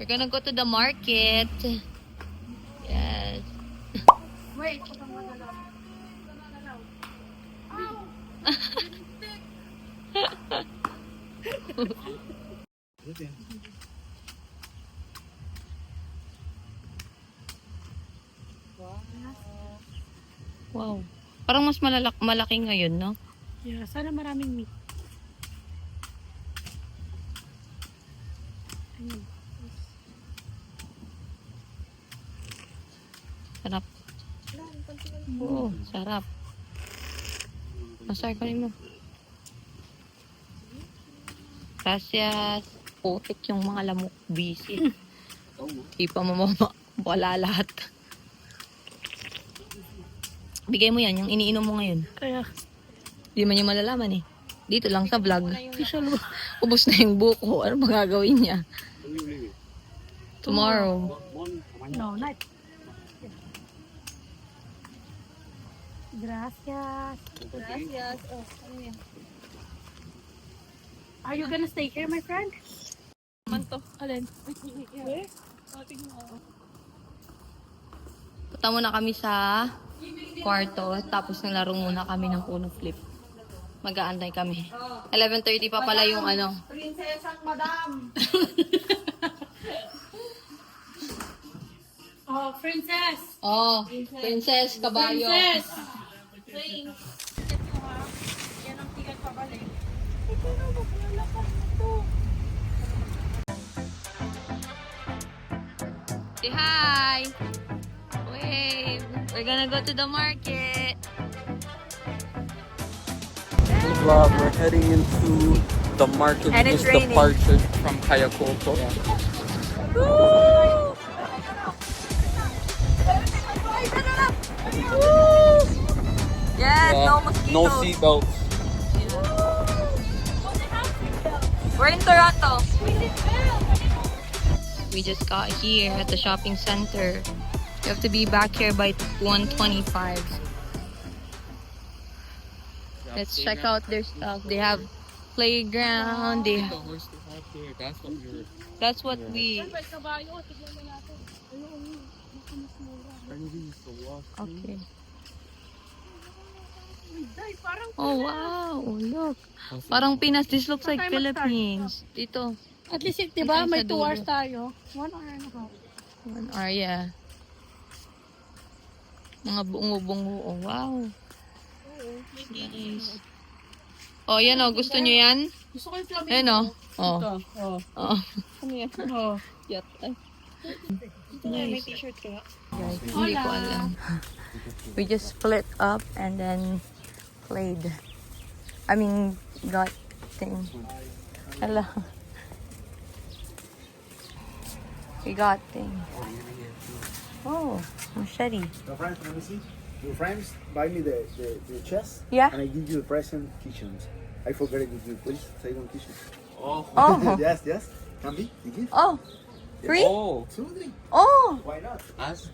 We're gonna go to the market. Yes. Wait. Wow. Parang mas malaki ngayon, no? Yeah, sana maraming meat. Ayun. Sarap. Oo, sarap. Masarap ka rin mo. Gracias. Putik yung mga lamok. Busy. Di pa wala lahat. Bigay mo yan, yung iniinom mo ngayon. Kaya, Di man niya malalaman eh. Dito lang sa vlog. usual Ubus na yung buko. Ano ba gagawin niya? Tomorrow. No, night. Gracias. Gracias. Oh, ano yan? Are you gonna stay here, my friend? Man to. Alin? Where? Punta muna kami sa kwarto. Tapos nalaro muna kami ng Uno Flip. Mag-aantay kami. 11:30 pa pala yung ano. Prinsesang madam. Oh, princess. Oh, Princess Kabayo. Princess. Thanks. Yan ang tigat pabalik. Ito na, maglalakas ito. Say hi! Wave! We're gonna go to the market. Vlog, we're heading into the market. And We it's missed the raining. departure from Kayakoto. Woo! Yes, no mosquitoes. No seatbelts. We're in Toronto. We just got here at the shopping center. You have to be back here by 1:25. Let's check out their stuff. They have playground. They have, that's what we. Kabayo, tignan mo natin. Ayun, makamasmura. Okay. Day, parang Oh wow! Look, parang Pinas. This looks like Philippines. Dito. at least, di ba, Ay, may sa 2 dulo. hours tayo. 1 hour and a half. One hour, yeah. Mga bungo-bungo. Oh, wow. Nice. Oh, yan oh. Gusto nyo yan? Gusto ko yung flamingo. Ayan oh. Oh. Ito. Oh. Oh. Ano yan? Oh. Yat. Ay. May Nice. t-shirt ka. Guys, hindi ko alam. We just split up and then played. I mean, got thing. Hello. We got thing. Oh, machete. Your friends, let me see. Your friends buy me the chest. Yeah. And I give you the present kitchens. I forgot it with you. Please say one kitchen. Oh. Oh. Yes, yes. Can be. You give. Oh. Free? Oh. 2, 3. Oh. Why not? Ask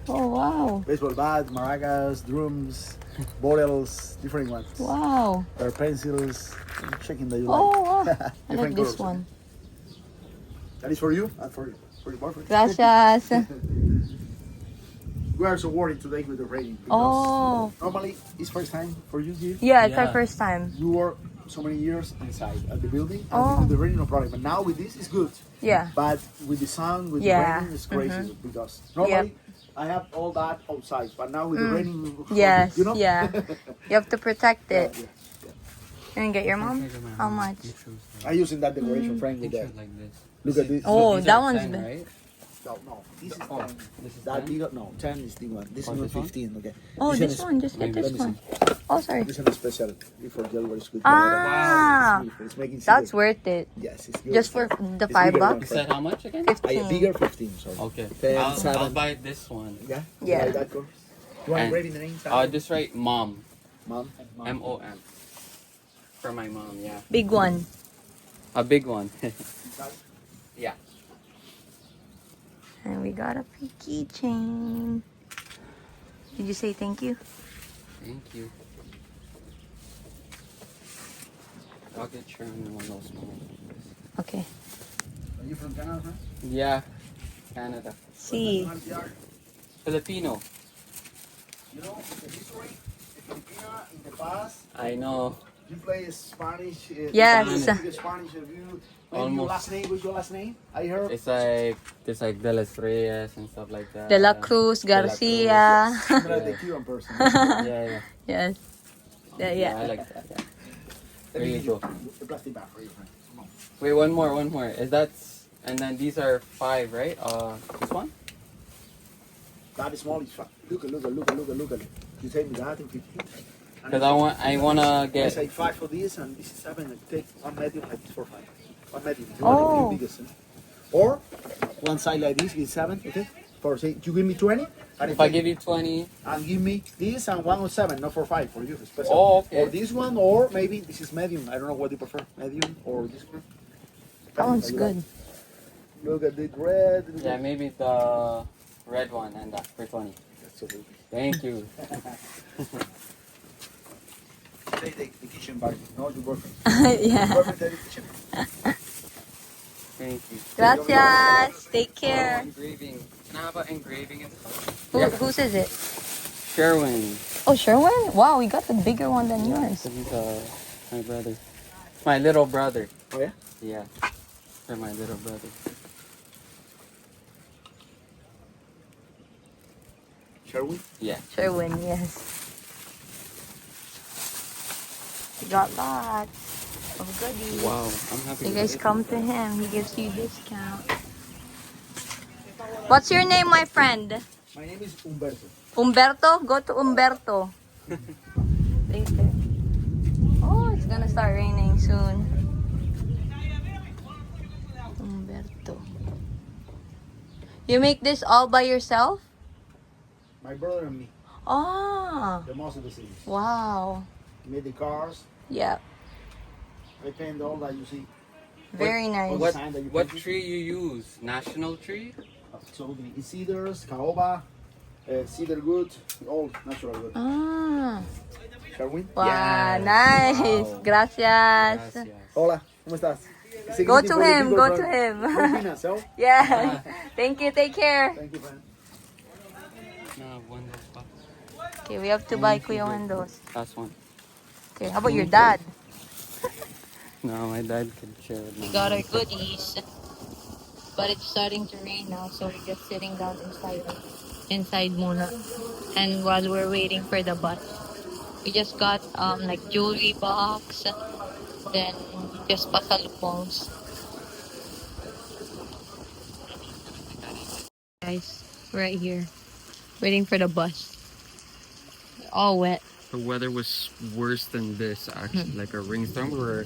Oh, wow. Baseball bat, maracas, drums, bottles, different ones. Wow. Or pencils. I'm checking that you Oh, like. wow. I like Different this colors. one. That is for you and for your boyfriend. Gracias. We are so worried today with the rain because Oh. normally it's first time for you here. Yeah, it's our Yeah. first time. You work so many years inside at the building, and Oh. with the rain no problem. But now with this it's good. Yeah. But with the sun, with Yeah. the raining, it's crazy because normally I have all that outside, but now with the raining, Yes. you know. Yeah. You have to protect Yeah, it. yeah. You can get your mom? How much? I using that decoration frame with that. like this. Look at this. Oh, These that are one's 10, big. right? No, this is Oh, 10. this is That 10? big, no, 10 is the one. This Oh, one this one? 15. Okay. Oh, This this is- one. Just get Let this me one. see. Oh, sorry. This one is special for January school. Ah, It's making that's secret. worth it. Yes, it's good. Just for the It's $5 bigger bucks? You said how much again? 15. Bigger 15. Sorry. Okay. 10, I'll 7. buy this one. Yeah. Yeah. Like that course. You want And- to write in the name? Just write mom. Mom. M-O-M. For my mom, yeah. Big one. A big one. Yeah. And we got a keychain. Did you say thank you? Thank you. I'll get you one of those small ones. Okay. Are you from Canada, huh? Yeah, Canada. See. Filipino. You know, the history, the Filipina in the past, I know. you play Spanish. Yes. Spanish. Have you? Maybe Almost. your last name. What's your last name? I heard. It's like there's like De Los Reyes and stuff like that. De La Cruz, De La Cruz. Garcia. Similar to the Cuban person. Yeah. Yes. I Yeah. like that. Yeah. Let There me you give go. the plastic bag for you, friend. Come on. Wait, one more. Is that? And then these are 5, right? This one? That small is fine. Look at it. You take me that in 15. Because I wanna I get. say 5 for this and this is 7. And take one medium like this for 5. One medium. You Oh. want the biggest, huh? Or one side like this is 7. Okay. For say you give me 20. And If I give you 20, and give me this and 1 on 7, not for 5 for you. Special. Oh, okay. Or this one, or maybe this is medium. I don't know what you prefer, medium or this one. That one's good. Look at the red. yeah, maybe the red one and that for 20. Absolutely. Thank you. Take the kitchen bag. No, your boyfriend. Yeah. Boyfriend, take the kitchen. Thank you. Gracias. Take care. Engraving. Nah, about engraving and stuff. Whose is it? Sherwin. Oh, Sherwin? Wow, we got the bigger one than yours. This is my brother. My little brother. Oh yeah. Yeah. For my little brother. Sherwin. Yeah. Sherwin, yes. We got lots of goodies. Wow. I'm happy. You with guys it. come to him. He gives you discount. What's your name, my friend? My name is Humberto. Umberto? Go to Umberto. Later. Oh, it's gonna start raining soon. Umberto. You make this all by yourself? My brother and me. Ah, The most of the cities. wow. Made the cars. Yeah, I paint all that you see. very nice. What Sign that you what painted. tree you use? National tree? Absolutely. It's cedars, caoba, cedar wood, all natural wood. Ah, Sherwin. wow, Yes. nice. Wow. Gracias. Gracias. Hola, ¿cómo estás? Say Go greeting to for the him, people go from to him. Filipinas, so? Yes. Thank you, take care. Thank you, friend. No, one those pa. Okay, we have to buy Kuya Wendo's. Last one. Okay, how about your dad? No, my dad could share with We me. got our goodies. But it's starting to rain now, so we're just sitting down inside muna. And while we're waiting for the bus, we just got like jewelry box, then just pasalubongs. Guys, right here, waiting for the bus. All wet. The weather was worse than this actually. Like a rainstorm. We were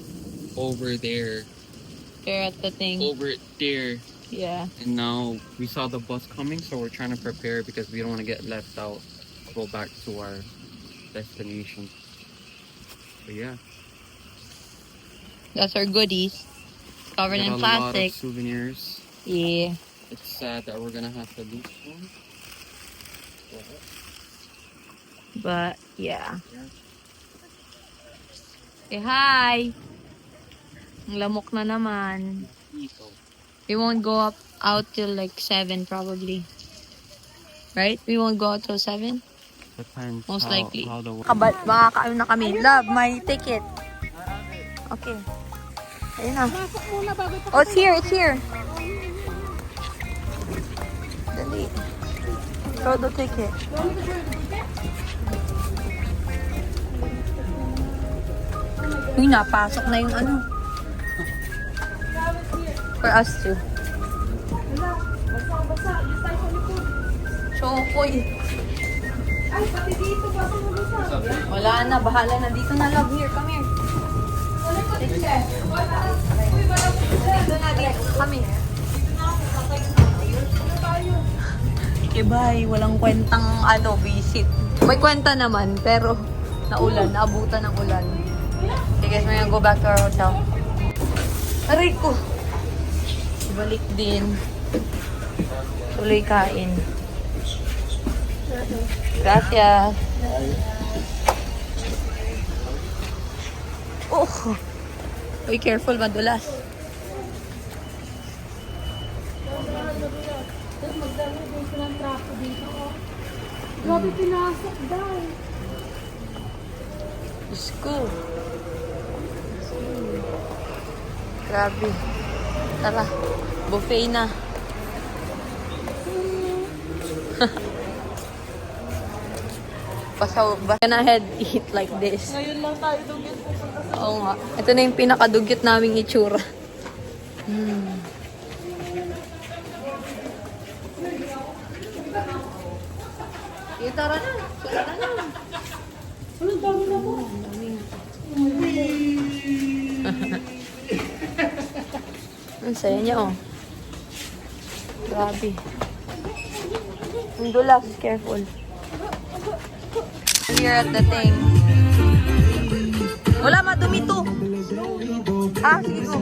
over there. There at the thing. Over there. Yeah. And now we saw the bus coming, so we're trying to prepare because we don't want to get left out. Go back to our destination. But yeah. That's our goodies. Covered Got in a lot of plastic. souvenirs. Yeah. It's sad that we're gonna have to lose one. But yeah. Say hi. Ang lamok na naman. We won't go out till like 7 probably. Right? We won't go out till 7? Depends Most likely. how the Makakaano na kami. Love, my ticket. Okay. Ayun na. Oh, it's here, it's here. Dali. Show the ticket. Uy, napasok na yung ano. For us too. Chokoy. Wala na, bahala na. Dito na, love. Here, come here. Dito na, dito. Come here. Okay, bye. Walang kwentang visit. May kwenta naman, pero naulan, naabutan ng ulan. Okay guys, we're gonna go back to our hotel. Aray ko! Balik din. Tuloy kain. Gracias. Oh! Be careful, madulas. Tapos magdala din sila ng trako dito. Oh. Grabe pinasok daw. Diyos ko. Grabe. Tara, buffet na. Gonna head eat like this. Ngayon lang tayo dugit pupunta sa... Oo nga. Ito na yung pinakadugyot naming itsura. Sige, tara na. Tara na. Ano, dami na po. Ang saya niya, oh. Grabe. Ang dulas. Careful. Here at the thing. Wala, madumi to. Ah, sige go.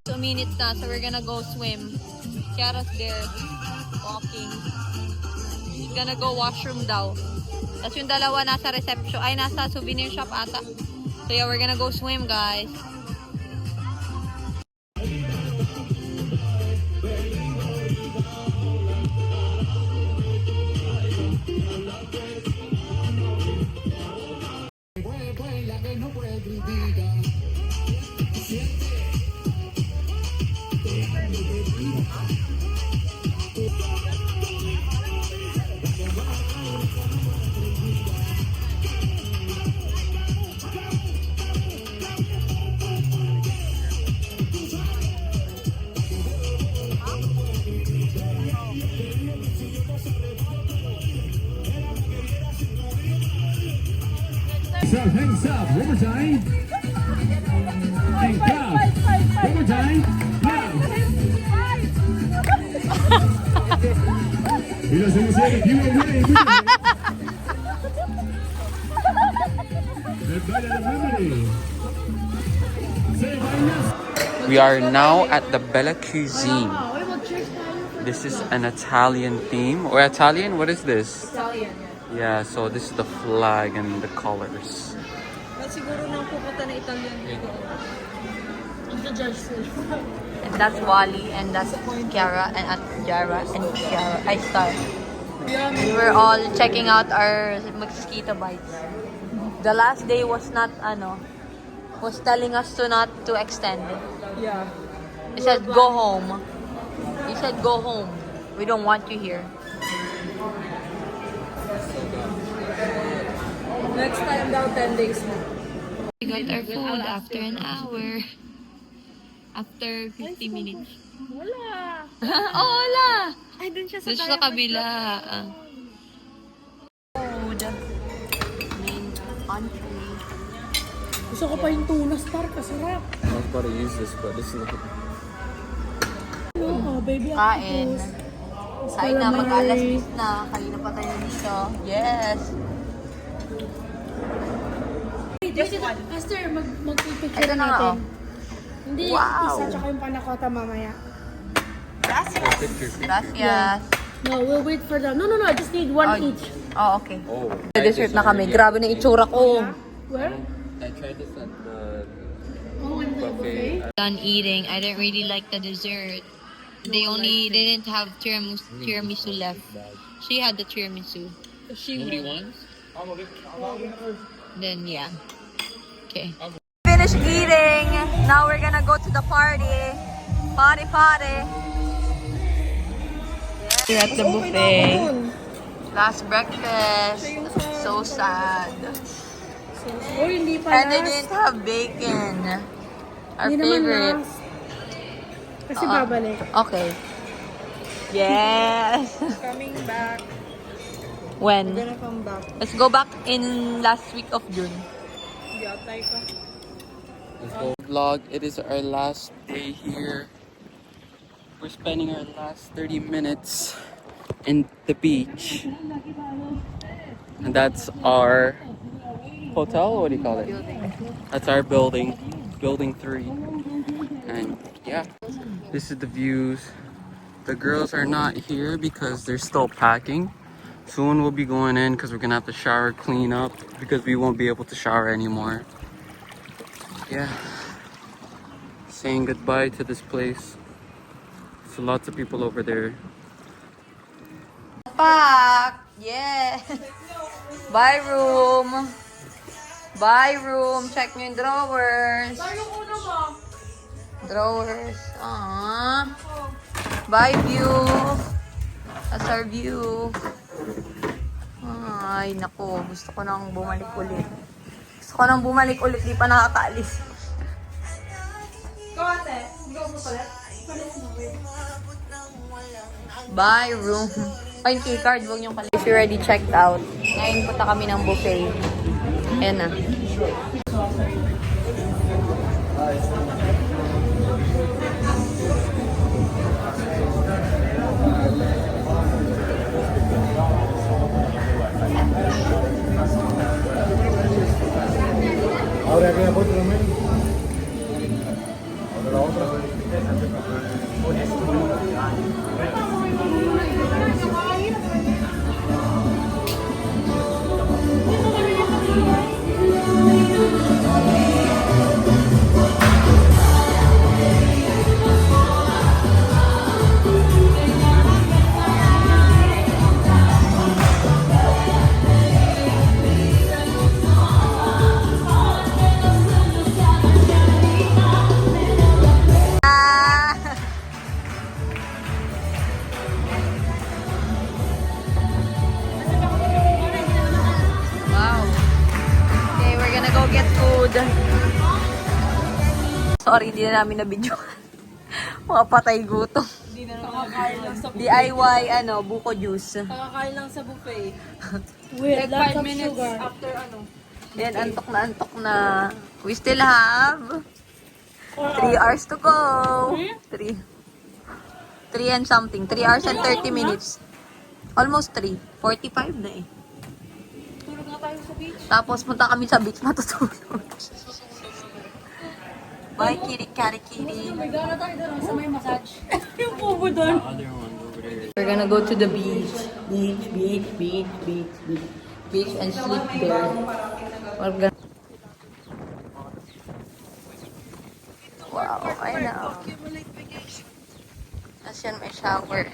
Two minutes na, so we're gonna go swim. Kiara's there, walking. She's gonna go washroom daw. Tapos yung dalawa nasa reception, ay nasa souvenir shop ata. So yeah, we're gonna go swim, guys. Hands up, one more time. And clap. One more time. Clap. Mira, se nos viene, you are ready. El baile de memory. Say bailas. We are now at the Bella Cuisine. This is an Italian theme. Or Italian? What is this? Italian, Yeah, so this is the flag and the colors. siguro nang pupunta na Italian dito. Judge And that's Wally, and that's Kiara, and Jara, and Kiara. I Star. We were all checking out our mosquito bites. The last day was not, was telling us to not to extend. Yeah. He said, go home. He said, go home. We don't want you here. Next time daw 10 days na. We got our food after an hour. After 50 minutes. Wala. Oh, wala! Ay, dun siya sa Doon sa kabila. Food. Main entree. Gusto ko pa yung tuna star, kasarap. I was about to use this, but this is not. Ano, baby Kain. octopus. Kain na, mag-alas 10 na. Kanina pa tayo dito. Yes! Just one. Esther, mag-picture Ito na nga, natin. oh. Hindi, Wow. isa tsaka yung panakota mamaya. Gracias. Gracias. No, we'll wait for them. No, I just need one each. Oh, okay. Oh. Sa dessert na kami. Grabe na itsura ko. Where? I tried this at the Oh, in the buffet. Done eating. I didn't really like the dessert. They didn't have tiramisu left. She had the tiramisu. Nobody wants? Then, yeah. Okay. Finished eating. Now we're gonna go to the party. Party. We're at the buffet. Last breakfast. So sad. Oh, hindi pa And they last. didn't have bacon. Our Hindi naman favorite. last. Kasi babalik. Okay. Yes. Coming back. When? Gonna come back. Let's go back in last week of June. Yatay ka. Let's go vlog. It is our last day here. We're spending our last 30 minutes in the beach. And that's our hotel? What do you call it? That's our building. Building 3. And yeah, this is the views. The girls are not here because they're still packing. Soon we'll be going in because we're gonna have to shower, clean up because we won't be able to shower anymore. Yeah. Saying goodbye to this place. So lots of people over there. Pack! Yes! Bye room! Bye room! Check nyo yung drawers. Tayo uno mo. Drawers. Aww. Bye view! That's our view. Ay, naku. Gusto ko nang bumalik ulit. Di pa nakakaalis. Go ate. Go mo palit. Bye room. Ay, yung keycard, huwag niyong pala. If you already checked out, ngayon punta kami ng buffet. Ayan na. Ahora queda por otro menos. Ahora la otra. Wow. Okay, we're gonna go get food. Sorry, hindi na namin na-video. Mga patay gutom. Kakakain lang sa DIY, buko juice. Kakakain lang sa buffet. With like 5 minutes after Yan, antok na. We still have 3 hours to go. 3 and something. 3 hours and 30 minutes. Almost 3. 45 na eh. Tulog na tayo sa beach. Tapos punta kami sa beach matutulog. Bye, kitty, catty, kitty. May gana tayo doon sa may massage. Yung pubo doon. We're gonna go to the beach. Beach and sleep there. We're gonna... Wow, I know. Tapos yan, may shower.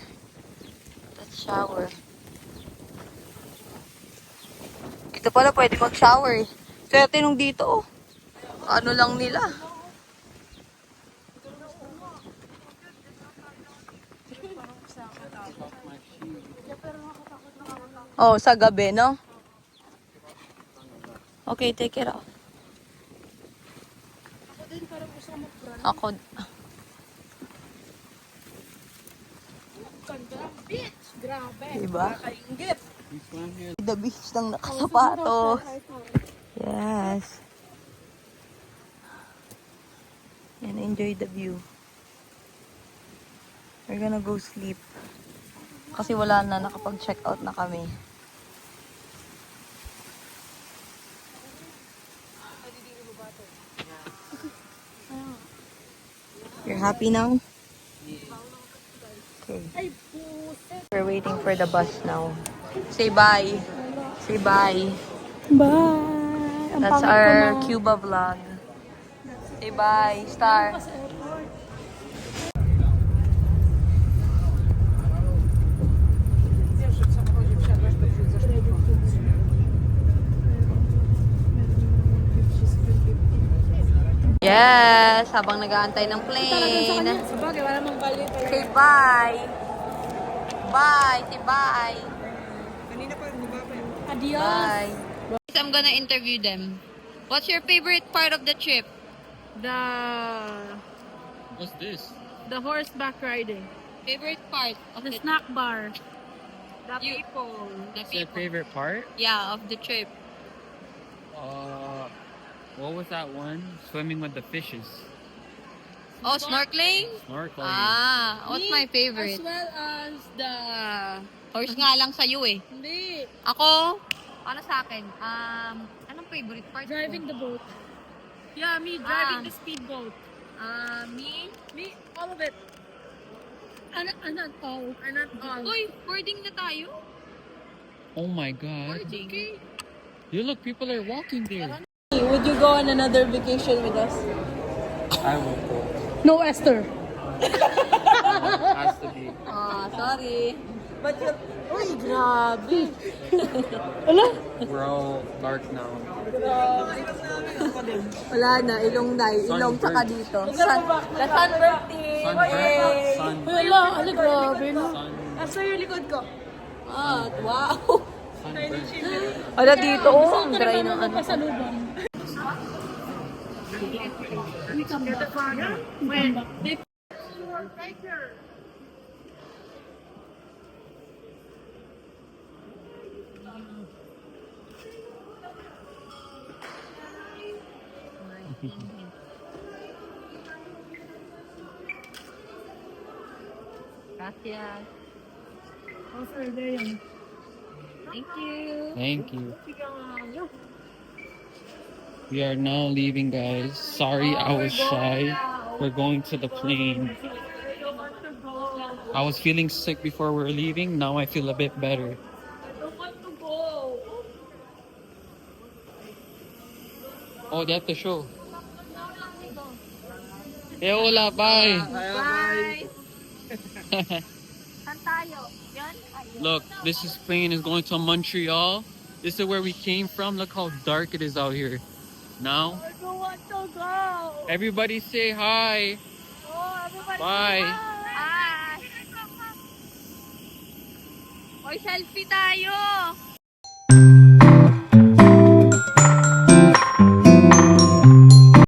Let's shower. Dito pala pwede mag-shower eh. Kaya tinong dito oh. Ano lang nila. Oh, sa gabi, no? Okay, take it off. Ako. Beach! Grabe. Diba? Kainggit. The beach ng nakasapatos. Yes. And enjoy the view. We're gonna go sleep. Kasi wala na, nakapag-check out na kami. You're happy now? Okay. We're waiting for the bus now. Say bye. Say bye. Bye! That's our Cuba vlog. Say bye, Star. Yes, habang nag-aantay ng plane. Sabagay, wala mang value pa Say bye. Bye. Say bye. Adios! Bye. I'm gonna interview them. What's your favorite part of the trip? What's this? The horseback riding. Favorite part of The the snack bar. The You- people. The What's your people. favorite part? Yeah, of the trip. What was that one? Swimming with the fishes. Oh, snorkeling? Snorkeling. Ah, what's my As favorite? well as the... Horse nga lang sa'yo eh. Hindi. Ako, ano sa akin? Anong favorite part? Driving the boat. Yeah, me driving Ah. the speedboat. Me? Me, all of it. Not all. Not all. Uy, boarding na tayo? Oh my god. You look, people are walking there. Would you go on another vacation with us? I will go. No, Esther. Has to be. Ah, sorry. But you're... Uy, grabe. Wala? We're all dark now. Wala na, ilong na. Ilong tsaka dito. The sunburnt team. Sun. Wala, ano, grabe, no? Sun. Asa yung likod ko? Ah, wow. Sunburnt. Wala dito, oh, ang dry ng ano. Pasalubong. Gracias. Thank you. Thank you. We are now leaving, guys. Sorry, I was shy. We're going to the plane. I was feeling sick before we were leaving. Now I feel a bit better. I don't want to go. Oh, they have to show. Hey, hola, bye. Bye. Saan tayo? Yan? Look, this is plane is going to Montreal. This is where we came from. Look how dark it is out here. Now, I don't want to go. everybody say hi. Oh, everybody. Bye. Hi. Oy, selfie tayo.